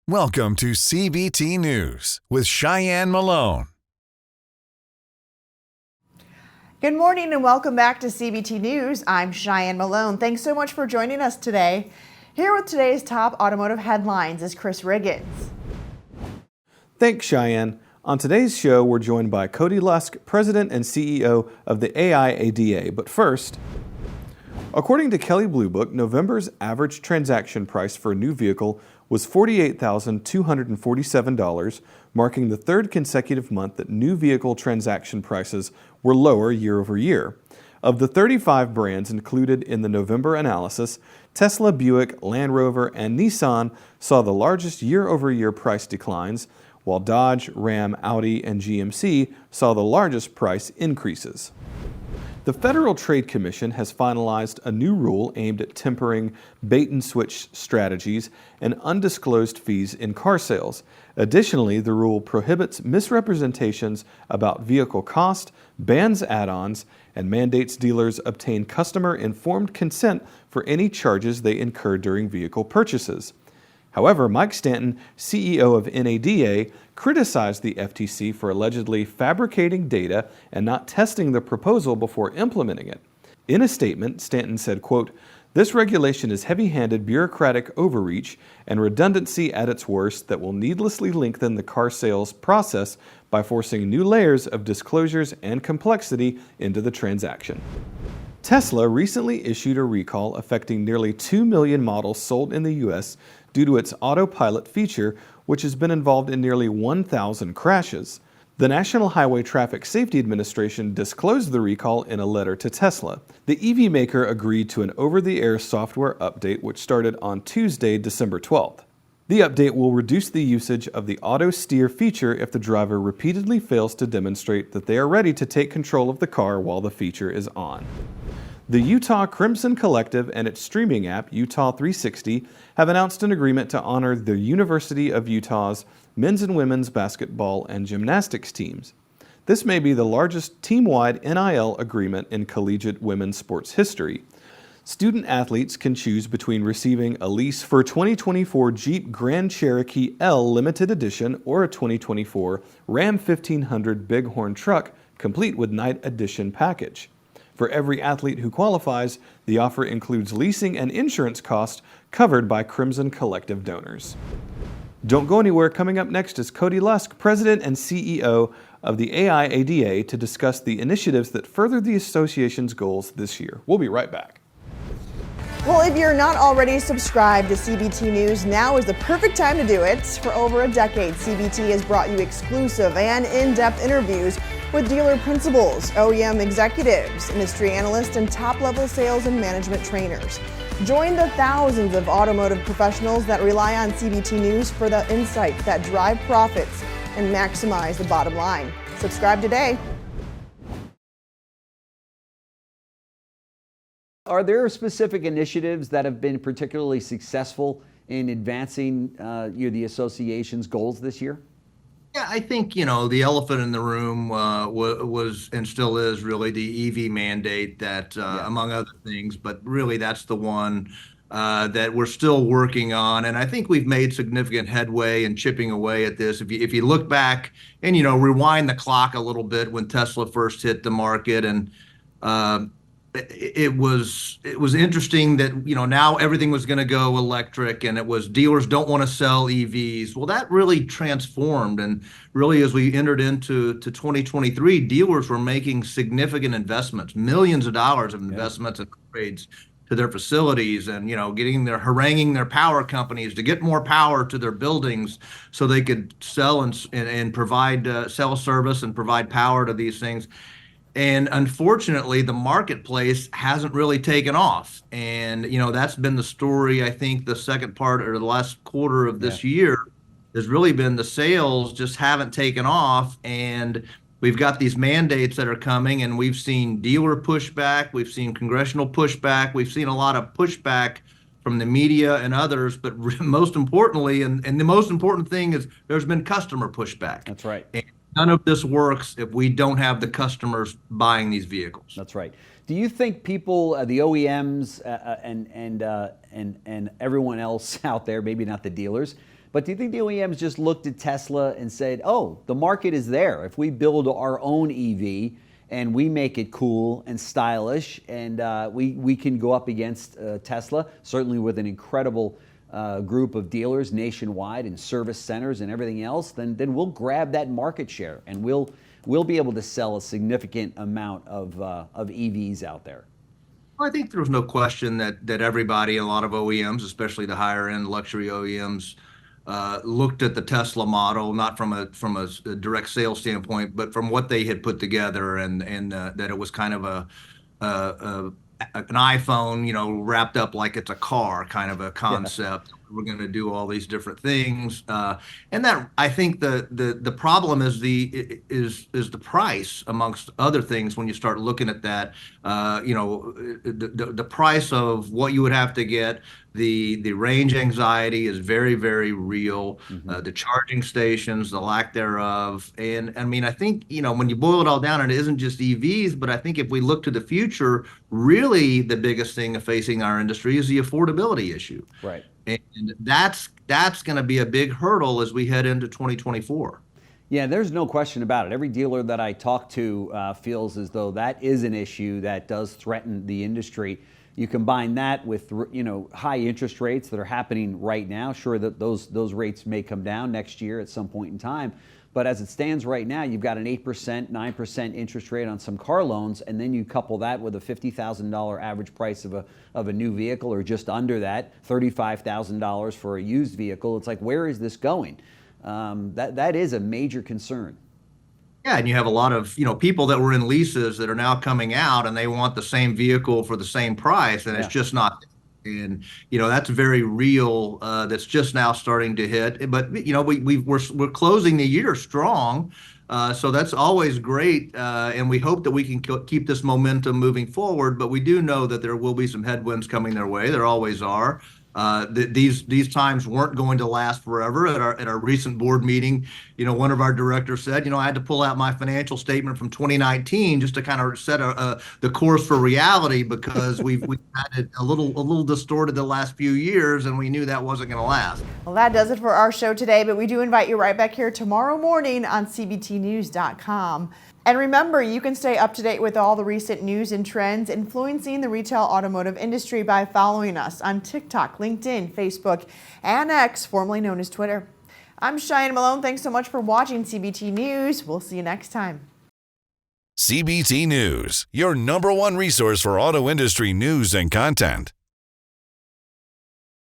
Welcome to CBT News with Shyann Malone. Good morning and welcome back to CBT News. I'm Shyann Malone. Thanks so much for joining us today. Here with today's top automotive headlines is Chris Riggins. Thanks, Shyann. On today's show, we're joined by Cody Lusk, President and CEO of the AIADA. But first, according to Kelley Blue Book, November's average transaction price for a new vehicle was $48,247, marking the third consecutive month that new vehicle transaction prices were lower year over year. Of the 35 brands included in the November analysis, Tesla, Buick, Land Rover, and Nissan saw the largest year-over-year price declines, while Dodge, Ram, Audi, and GMC saw the largest price increases. The Federal Trade Commission has finalized a new rule aimed at tempering bait-and-switch strategies and undisclosed fees in car sales. Additionally, the rule prohibits misrepresentations about vehicle cost, bans add-ons, and mandates dealers obtain customer-informed consent for any charges they incur during vehicle purchases. However, Mike Stanton, CEO of NADA, criticized the FTC for allegedly fabricating data and not testing the proposal before implementing it. In a statement, Stanton said, quote, "This regulation is heavy-handed bureaucratic overreach and redundancy at its worst that will needlessly lengthen the car sales process by forcing new layers of disclosures and complexity into the transaction." Tesla recently issued a recall affecting nearly 2 million models sold in the U.S. due to its autopilot feature, which has been involved in nearly 1,000 crashes. The National Highway Traffic Safety Administration disclosed the recall in a letter to Tesla. The EV maker agreed to an over-the-air software update which started on Tuesday, December 12th. The update will reduce the usage of the auto steer feature if the driver repeatedly fails to demonstrate that they are ready to take control of the car while the feature is on. The Utah Crimson Collective and its streaming app, Utah 360, have announced an agreement to honor the University of Utah's men's and women's basketball and gymnastics teams. This may be the largest team-wide NIL agreement in collegiate women's sports history. Student athletes can choose between receiving a lease for a 2024 Jeep Grand Cherokee L Limited Edition or a 2024 Ram 1500 Bighorn truck, complete with Night Edition package. For every athlete who qualifies, the offer includes leasing and insurance costs covered by Crimson Collective donors. Don't go anywhere. Coming up next is Cody Lusk, President and CEO of the AIADA, to discuss the initiatives that further the association's goals this year. We'll be right back. Well, if you're not already subscribed to CBT News, now is the perfect time to do it. For over a decade, CBT has brought you exclusive and in-depth interviews with dealer principals, OEM executives, industry analysts, and top-level sales and management trainers. Join the thousands of automotive professionals that rely on CBT News for the insights that drive profits and maximize the bottom line. Subscribe today. Are there specific initiatives that have been particularly successful in advancing the association's goals this year? Yeah, I think, the elephant in the room was and still is really the EV mandate that, among other things, but really that's the one that we're still working on. And I think we've made significant headway in chipping away at this. If you look back and, rewind the clock a little bit when Tesla first hit the market, and it was interesting that now everything was going to go electric, and it was dealers don't want to sell EVs. Well, that really transformed, and really as we entered into 2023, dealers were making significant investments, millions of dollars of investments and upgrades to their facilities, and haranguing their power companies to get more power to their buildings so they could sell and provide sell service and provide power to these things. And unfortunately, the marketplace hasn't really taken off. And, that's been the story. I think the second part or the last quarter of this year has really been the sales just haven't taken off. And we've got these mandates that are coming, and we've seen dealer pushback. We've seen congressional pushback. We've seen a lot of pushback from the media and others. But most importantly, and the most important thing is there's been customer pushback. That's right. And none of this works if we don't have the customers buying these vehicles. That's right. Do you think people, the OEMs and everyone else out there, maybe not the dealers, But do you think the OEMs just looked at Tesla and said, oh, the market is there. If we build our own EV and we make it cool and stylish, and we can go up against Tesla, certainly with an incredible group of dealers nationwide and service centers and everything else, then we'll grab that market share and we'll be able to sell a significant amount of EVs out there. I think there's no question that everybody, a lot of OEMs, especially the higher end luxury OEMs, looked at the Tesla model, not from a direct sales standpoint, but from what they had put together, and that it was kind of an iPhone, wrapped up like it's a car, kind of a concept. Yeah. We're going to do all these different things, and that, I think the problem is the price, amongst other things. When you start looking at that, the price of what you would have to get. The range anxiety is very, very real. Mm-hmm. The charging stations, the lack thereof. And I mean, I think, when you boil it all down, it isn't just EVs, but I think if we look to the future, really the biggest thing facing our industry is the affordability issue. Right. And that's going to be a big hurdle as we head into 2024. Yeah, there's no question about it. Every dealer that I talk to feels as though that is an issue that does threaten the industry. You combine that with high interest rates that are happening right now. Sure, that those rates may come down next year at some point in time, but as it stands right now, you've got an 8%, 9% interest rate on some car loans, and then you couple that with a $50,000 average price of a new vehicle, or just under that, $35,000 for a used vehicle. It's like, where is this going? That is a major concern. Yeah, and you have a lot of people that were in leases that are now coming out, and they want the same vehicle for the same price, and It's just not. And that's very real. That's just now starting to hit. But we're closing the year strong, so that's always great. And we hope that we can keep this momentum moving forward. But we do know that there will be some headwinds coming their way. There always are. These times weren't going to last forever. At our recent board meeting, one of our directors said, I had to pull out my financial statement from 2019 just to kind of set the course for reality, because we've had it a little distorted the last few years, and we knew that wasn't going to last. Well, that does it for our show today, but we do invite you right back here tomorrow morning on CBTnews.com. And remember, you can stay up to date with all the recent news and trends influencing the retail automotive industry by following us on TikTok, LinkedIn, Facebook, and X, formerly known as Twitter. I'm Shyann Malone. Thanks so much for watching CBT News. We'll see you next time. CBT News, your #1 resource for auto industry news and content.